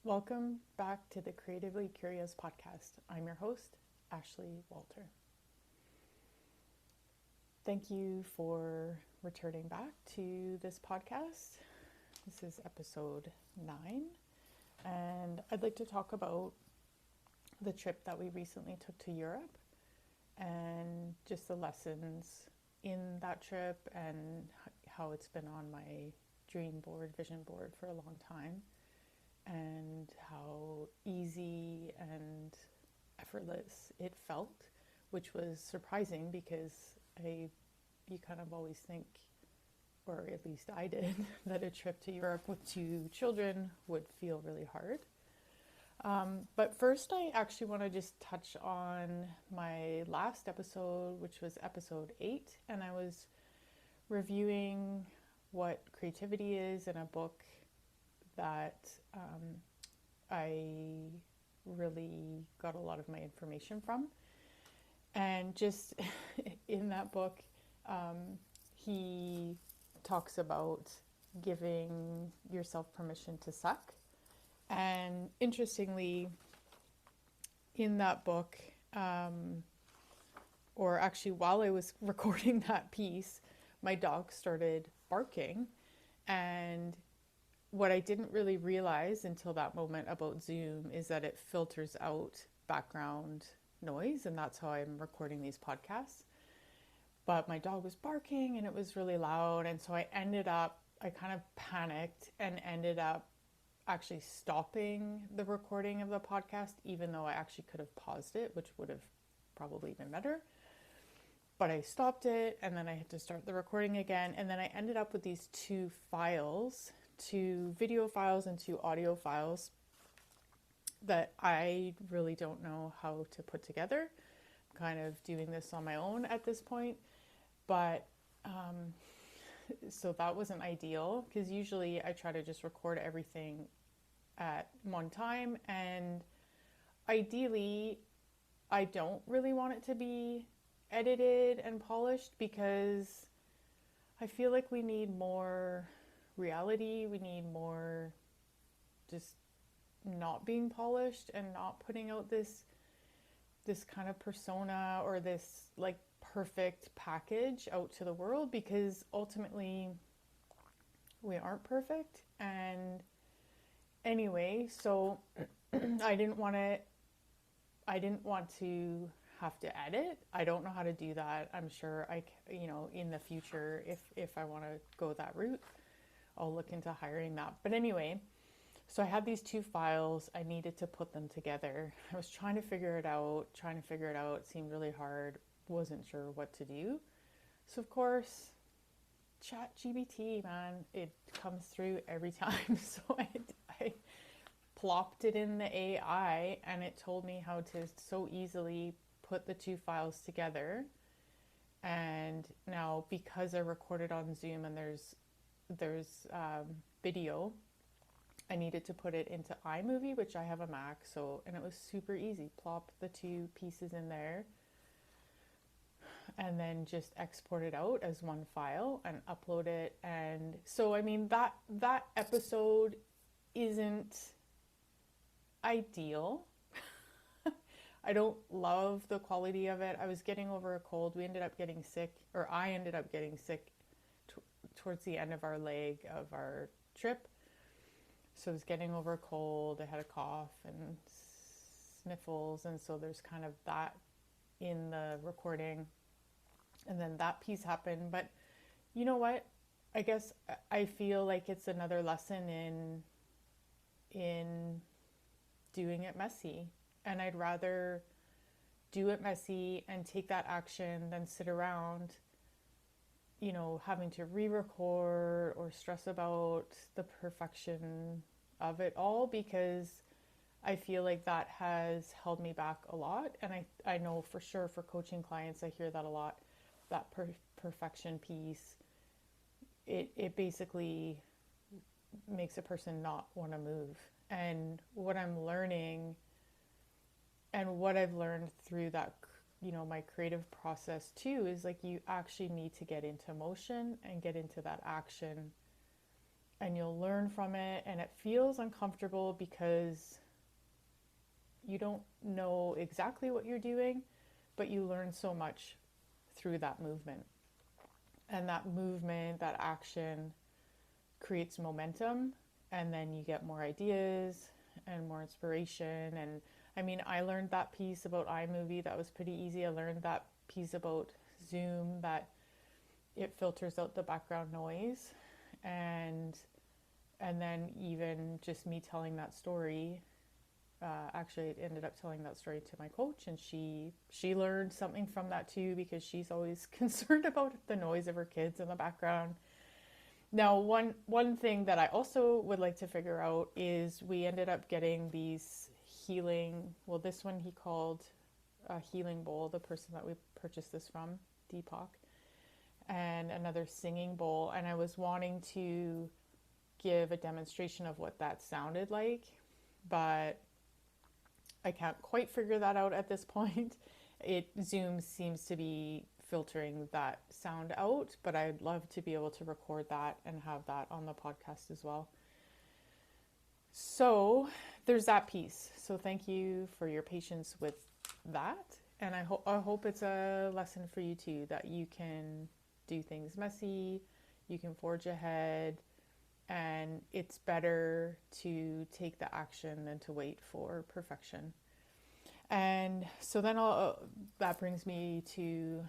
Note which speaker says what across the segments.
Speaker 1: Welcome back to the Creatively Curious podcast. I'm your host, Ashley Walter. Thank you for returning back to this podcast. This is episode 9, and I'd like to talk about the trip that we recently took to Europe and just the lessons in that trip and how it's been on my dream board, vision board for a long time, and how easy and effortless it felt, which was surprising because you kind of always think, or at least I did, that a trip to Europe with 2 children would feel really hard. But first, I actually want to just touch on my last episode, which was episode 8, and I was reviewing what creativity is in a book that I really got a lot of my information from. And just in that book, he talks about giving yourself permission to suck. And interestingly, in that book, or actually while I was recording that piece, my dog started barking. And what I didn't really realize until that moment about Zoom is that it filters out background noise, and that's how I'm recording these podcasts. But my dog was barking and it was really loud, and so I kind of panicked and ended up actually stopping the recording of the podcast, even though I actually could have paused it, which would have probably been better. But I stopped it, and then I had to start the recording again, and then I ended up with these 2 files, 2 video files and 2 audio files that I really don't know how to put together. I'm kind of doing this on my own at this point, but so that wasn't ideal, because usually I try to just record everything at one time, and ideally I don't really want it to be edited and polished, because I feel like we need more reality, we need more just not being polished and not putting out this kind of persona or this like perfect package out to the world, because ultimately we aren't perfect. And anyway, so I didn't want to have to edit. I don't know how to do that. I'm sure in the future, if I want to go that route, I'll look into hiring that. But anyway, so I had these 2 files. I needed to put them together. I was trying to figure it out. It seemed really hard. Wasn't sure what to do. So of course, ChatGPT, man, it comes through every time. So I plopped it in the AI, and it told me how to so easily put the 2 files together. And now, because I recorded on Zoom and there's video, I needed to put it into iMovie, which I have a Mac, and it was super easy. Plop the 2 pieces in there and then just export it out as one file and upload it. And so, I mean, that episode isn't ideal. I don't love the quality of it. I was getting over a cold. I ended up getting sick towards the end of our leg of our trip. So I was getting over a cold. I had a cough and sniffles, and so there's kind of that in the recording. And then that piece happened. But you know what? I guess I feel like it's another lesson in doing it messy. And I'd rather do it messy and take that action than sit around, having to re-record or stress about the perfection of it all, because I feel like that has held me back a lot. And I know for sure for coaching clients, I hear that a lot, that perfection piece. It basically makes a person not want to move. And what I'm learning and what I've learned through that, my creative process too, is like you actually need to get into motion and get into that action and you'll learn from it, and it feels uncomfortable because you don't know exactly what you're doing, but you learn so much through that movement. And that movement, that action creates momentum, and then you get more ideas and more inspiration. And I mean, I learned that piece about iMovie, that was pretty easy. I learned that piece about Zoom, that it filters out the background noise. And then even just me telling that story, actually I ended up telling that story to my coach, and she learned something from that too, because she's always concerned about the noise of her kids in the background. Now, one thing that I also would like to figure out is we ended up getting these healing, well, this one he called a healing bowl, the person that we purchased this from, Deepak, and another singing bowl. And I was wanting to give a demonstration of what that sounded like, but I can't quite figure that out at this point. Zoom seems to be filtering that sound out, but I'd love to be able to record that and have that on the podcast as well. So there's that piece. So thank you for your patience with that. And I hope it's a lesson for you too, that you can do things messy, you can forge ahead, and it's better to take the action than to wait for perfection. And so then that brings me to,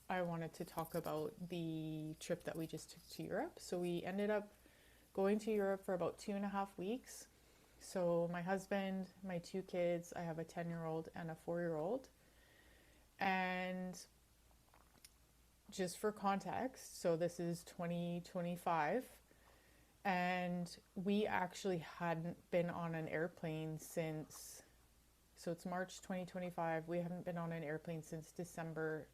Speaker 1: I wanted to talk about the trip that we just took to Europe. So we ended up going to Europe for about 2.5 weeks. So my husband, my 2 kids, I have a 10-year-old and a 4-year-old. And just for context, so this is 2025. And we actually hadn't been on an airplane since, so it's March 2025. We haven't been on an airplane since December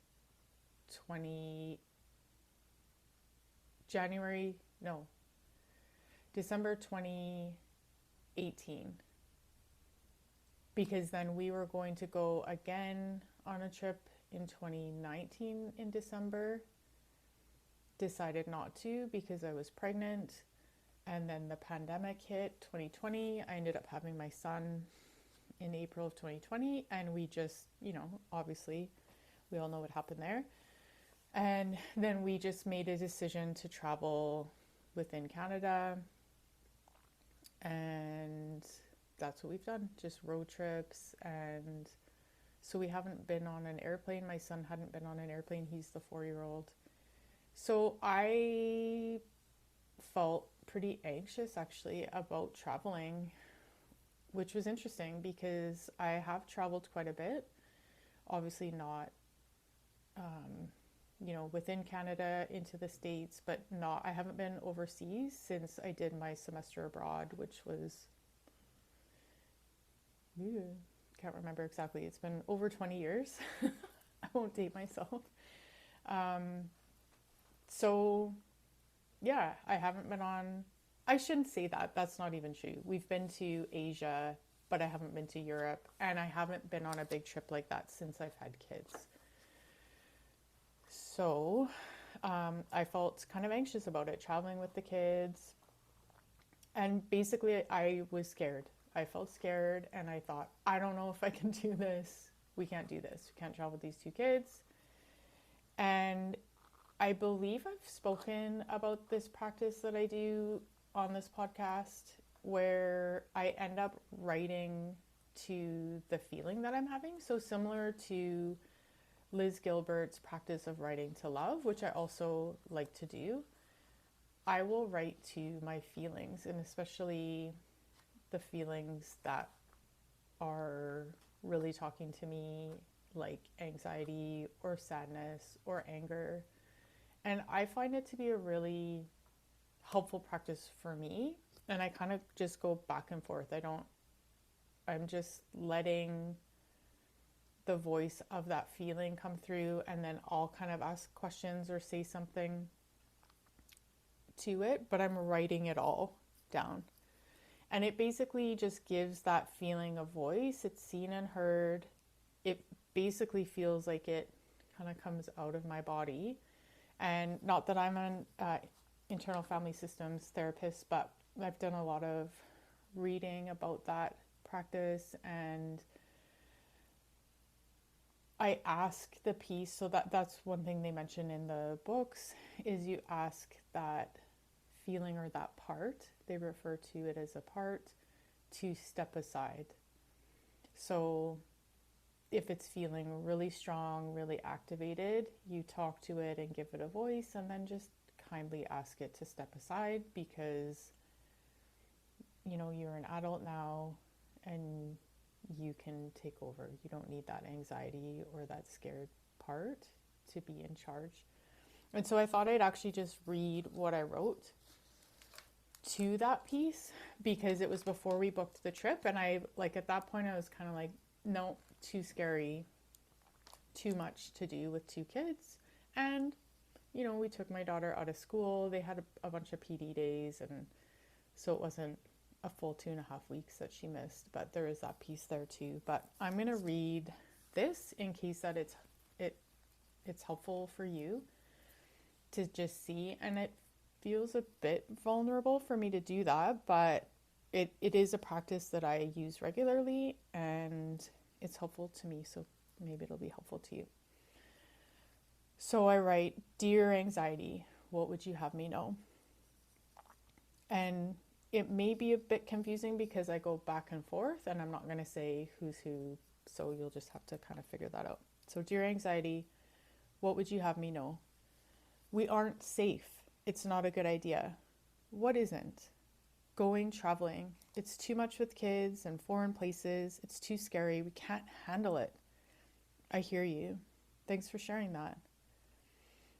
Speaker 1: 2018. Because then we were going to go again on a trip in 2019 in December. Decided not to because I was pregnant. And then the pandemic hit 2020. I ended up having my son in April of 2020. And we just, obviously, we all know what happened there. And then we just made a decision to travel within Canada. And that's what we've done, just road trips. And so we haven't been on an airplane. My son hadn't been on an airplane. He's the 4-year-old. So I felt pretty anxious actually about traveling, which was interesting because I have traveled quite a bit. Obviously not, within Canada into the States, but I haven't been overseas since I did my semester abroad, which was, can't remember exactly. It's been over 20 years. I won't date myself. So yeah, I haven't been on, I shouldn't say that. That's not even true. We've been to Asia, but I haven't been to Europe, and I haven't been on a big trip like that since I've had kids. So I felt kind of anxious about it, traveling with the kids. And basically I was scared. I felt scared, and I thought, I don't know if I can do this. We can't do this. We can't travel with these 2 kids. And I believe I've spoken about this practice that I do on this podcast, where I end up writing to the feeling that I'm having. So similar to Liz Gilbert's practice of writing to love, which I also like to do. I will write to my feelings, and especially the feelings that are really talking to me, like anxiety or sadness or anger. And I find it to be a really helpful practice for me. And I kind of just go back and forth. I'm just letting the voice of that feeling come through, and then I'll kind of ask questions or say something to it, but I'm writing it all down. And it basically just gives that feeling a voice. It's seen and heard. It basically feels like it kind of comes out of my body. And not that I'm internal family systems therapist, but I've done a lot of reading about that practice, and I ask the piece, so that's one thing they mention in the books, is you ask that feeling or that part, they refer to it as a part, to step aside. So if it's feeling really strong, really activated, you talk to it and give it a voice, and then just kindly ask it to step aside, because you're an adult now and you can take over. You don't need that anxiety or that scared part to be in charge. And so I thought I'd actually just read what I wrote to that piece, because it was before we booked the trip, and I at that point I was kind of like, no, too scary, too much to do with 2 kids. And we took my daughter out of school. They had a bunch of PD days, and so it wasn't a full 2.5 weeks that she missed, but there is that piece there too. But I'm going to read this in case that it's helpful for you to just see. And it feels a bit vulnerable for me to do that, but it is a practice that I use regularly, and it's helpful to me, so maybe it'll be helpful to you. So I write, "Dear anxiety, what would you have me know?" And it may be a bit confusing because I go back and forth, and I'm not going to say who's who, so you'll just have to kind of figure that out. So, dear anxiety, what would you have me know? We aren't safe. It's not a good idea. What isn't? Going traveling. It's too much with kids and foreign places. It's too scary. We can't handle it. I hear you. Thanks for sharing that.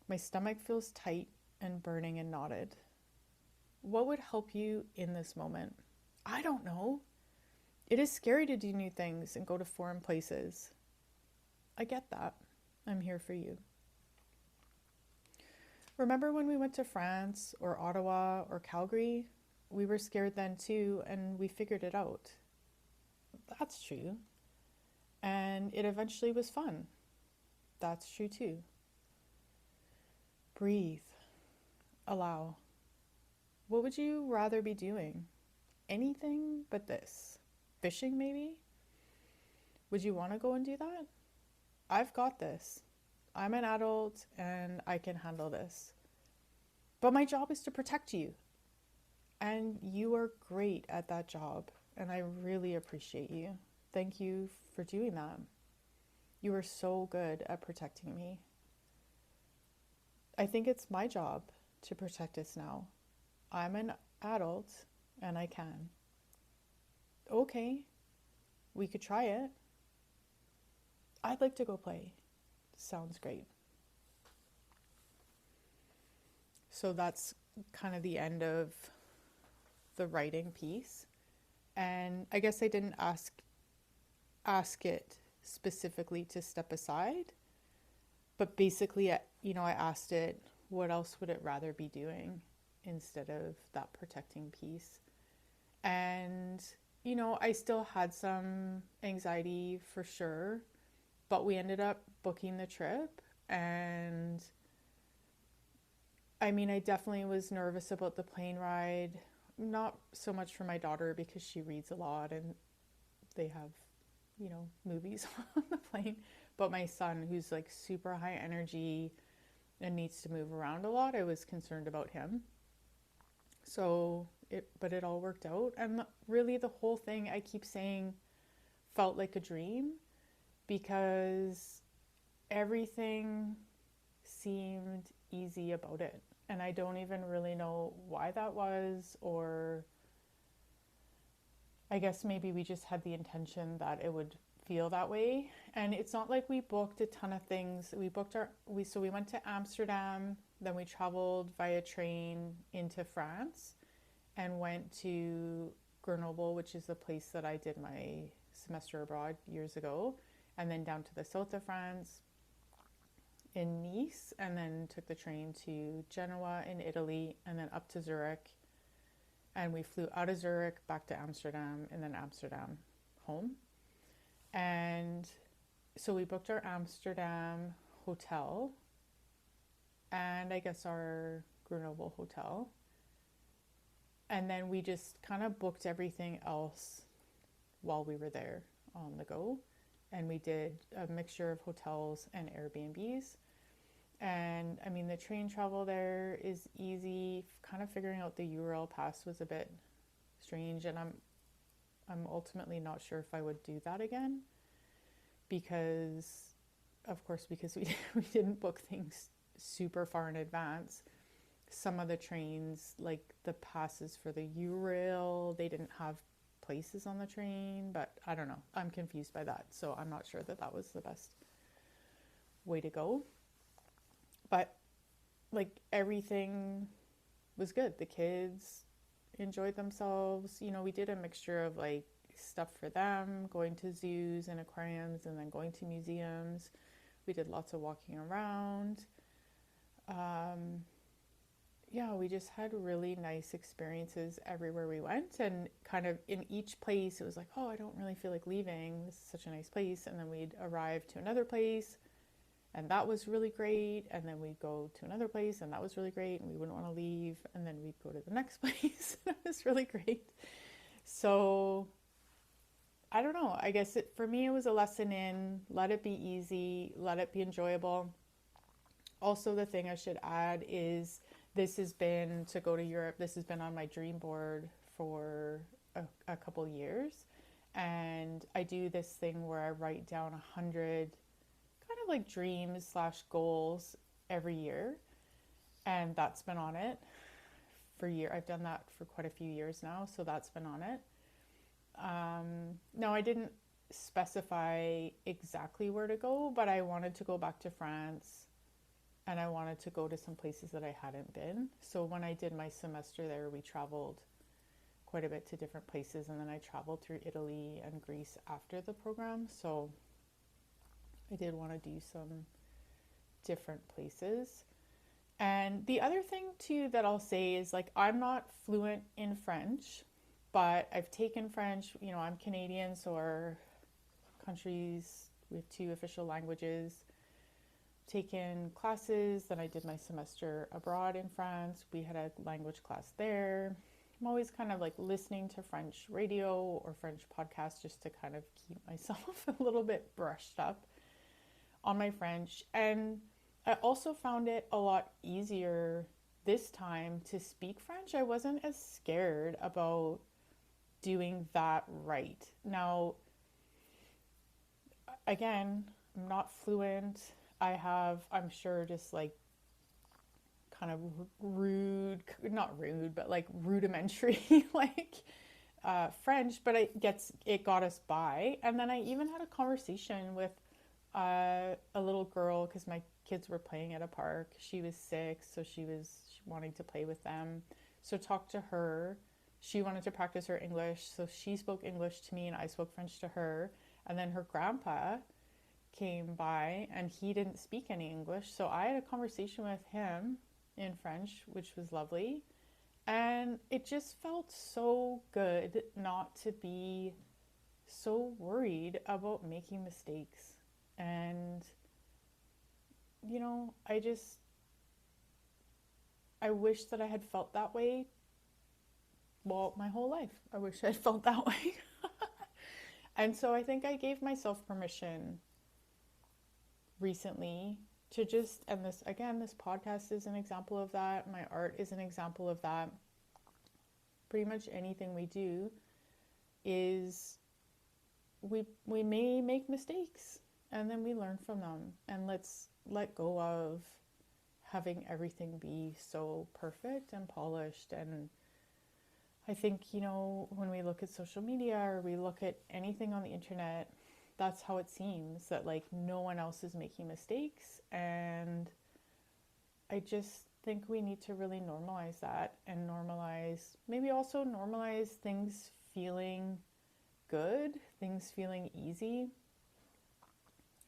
Speaker 1: My stomach feels tight and burning and knotted. What would help you in this moment? I don't know. It is scary to do new things and go to foreign places. I get that. I'm here for you. Remember when we went to France or Ottawa or Calgary? We were scared then too, and we figured it out. That's true. And it eventually was fun. That's true too. Breathe. Allow. What would you rather be doing? Anything but this. Fishing, maybe? Would you want to go and do that? I've got this. I'm an adult and I can handle this. But my job is to protect you. And you are great at that job. And I really appreciate you. Thank you for doing that. You are so good at protecting me. I think it's my job to protect us now. I'm an adult and I can. Okay, we could try it. I'd like to go play. Sounds great. So that's kind of the end of the writing piece. And I guess I didn't ask it specifically to step aside, but basically, I asked it, what else would it rather be doing instead of that protecting piece? And, I still had some anxiety for sure, but we ended up booking the trip. And I definitely was nervous about the plane ride, not so much for my daughter because she reads a lot and they have, movies on the plane, but my son, who's like super high energy and needs to move around a lot, I was concerned about him. But it all worked out. And really the whole thing, I keep saying, felt like a dream because everything seemed easy about it. And I don't even really know why that was, or I guess maybe we just had the intention that it would feel that way. And it's not like we booked a ton of things. We went to Amsterdam, then we traveled via train into France and went to Grenoble, which is the place that I did my semester abroad years ago, and then down to the south of France in Nice, and then took the train to Genoa in Italy, and then up to Zurich. And we flew out of Zurich back to Amsterdam, and then Amsterdam home. And so we booked our Amsterdam hotel, and I guess our Grenoble hotel. And then we just kind of booked everything else while we were there on the go. And we did a mixture of hotels and Airbnbs. And I mean, the train travel there is easy. Kind of figuring out the URL pass was a bit strange, and I'm ultimately not sure if I would do that again, because we didn't book things super far in advance. Some of the trains, like the passes for the URail, they didn't have places on the train, but I don't know. I'm confused by that, so I'm not sure that was the best way to go. But like everything was good. The kids enjoyed themselves. You know, we did a mixture of like stuff for them, going to zoos and aquariums, and then going to museums. We did lots of walking around. We just had really nice experiences everywhere we went, and kind of in each place it was like, oh, I don't really feel like leaving, this is such a nice place. And then we'd arrive to another place and that was really great, and then we'd go to another place and that was really great, and we wouldn't want to leave, and then we'd go to the next place and that was really great. So I don't know, I guess for me it was a lesson in let it be easy, let it be enjoyable. Also, the thing I should add is this has been, to go to Europe, this has been on my dream board for a couple years. And I do this thing where I write down 100 kind of like dreams / goals every year. And that's been on it for years. I've done that for quite a few years now, so that's been on it. No, I didn't specify exactly where to go, but I wanted to go back to France. And I wanted to go to some places that I hadn't been. So when I did my semester there, we traveled quite a bit to different places. And then I traveled through Italy and Greece after the program. So I did want to do some different places. And the other thing too that I'll say is, like, I'm not fluent in French, but I've taken French. You know, I'm Canadian, so our countries, we have 2 official languages. Taken classes, then I did my semester abroad in France. We had a language class there. I'm always kind of like listening to French radio or French podcasts just to kind of keep myself a little bit brushed up on my French. And I also found it a lot easier this time to speak French. I wasn't as scared about doing that right. Not fluent. I have, I'm sure, just like kind of not rude, but like rudimentary, like French, but it got us by. And then I even had a conversation with a little girl, because my kids were playing at a park. She was 6, so she was wanting to play with them. So talked to her. She wanted to practice her English, so she spoke English to me and I spoke French to her. And then her grandpa came by and he didn't speak any English, so I had a conversation with him in French, which was lovely. And it just felt so good not to be so worried about making mistakes. And you know, I wish that I had felt that way, well, my whole life. I wish I had felt that way. And so I think I gave myself permission recently to just, and this podcast is an example of that. My art is an example of that. Pretty much anything we do is we may make mistakes, and then we learn from them, and let's let go of having everything be so perfect and polished. And I think, you know, when we look at social media or we look at anything on the internet, that's how it seems, that like no one else is making mistakes. And I just think we need to really normalize that, and maybe also normalize things feeling good, things feeling easy,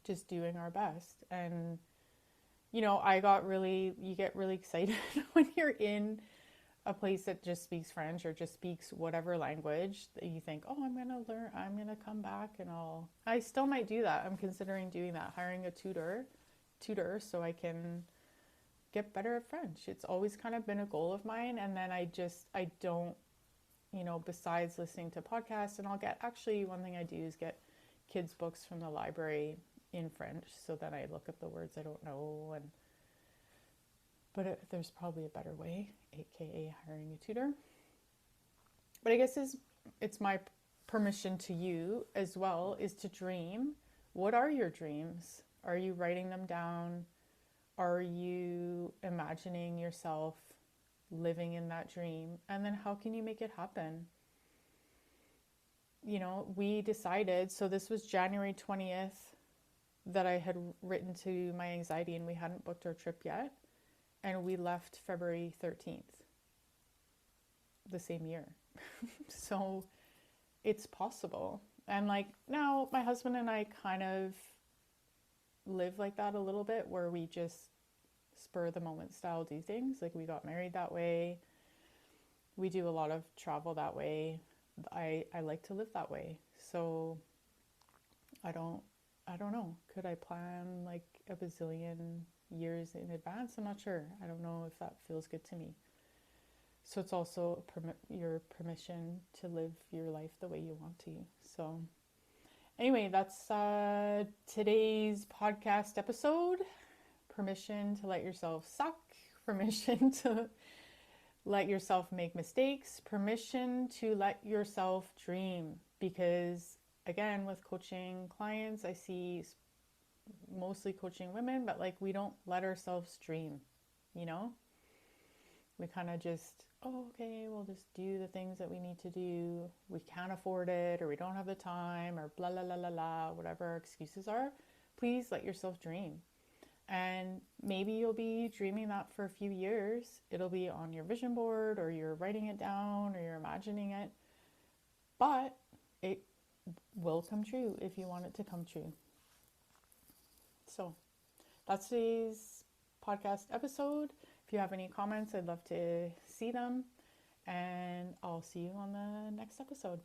Speaker 1: just doing our best. And you know, you get really excited when you're in a place that just speaks French or just speaks whatever language, that you think, oh, I'm going to learn, I'm going to come back, and I still might do that. I'm considering doing that, hiring a tutor so I can get better at French. It's always kind of been a goal of mine. And then I don't, besides listening to podcasts, and actually one thing I do is get kids' books from the library in French. So then I look at the words I don't know. But there's probably a better way, aka hiring a tutor. But I guess it's my permission to you as well is to dream. What are your dreams? Are you writing them down? Are you imagining yourself living in that dream? And then how can you make it happen? We decided, so this was January 20th that I had written to my anxiety, and we hadn't booked our trip yet. And we left February 13th, the same year. So it's possible. And now my husband and I kind of live like that a little bit, where we just spur the moment style do things. We got married that way. We do a lot of travel that way. I like to live that way. So I don't know. Could I plan a bazillion years in advance? I'm not sure. I don't know if that feels good to me. So it's also your permission to live your life the way you want to. So anyway, that's today's podcast episode. Permission to let yourself suck. Permission to let yourself make mistakes. Permission to let yourself dream. Because again, with coaching clients, I see mostly coaching women, but we don't let ourselves dream, We kind of just, okay, we'll just do the things that we need to do. We can't afford it, or we don't have the time, or blah, blah, blah, blah, blah, whatever our excuses are. Please let yourself dream. And maybe you'll be dreaming that for a few years. It'll be on your vision board, or you're writing it down, or you're imagining it. But it will come true if you want it to come true. So that's today's podcast episode. If you have any comments, I'd love to see them. And I'll see you on the next episode.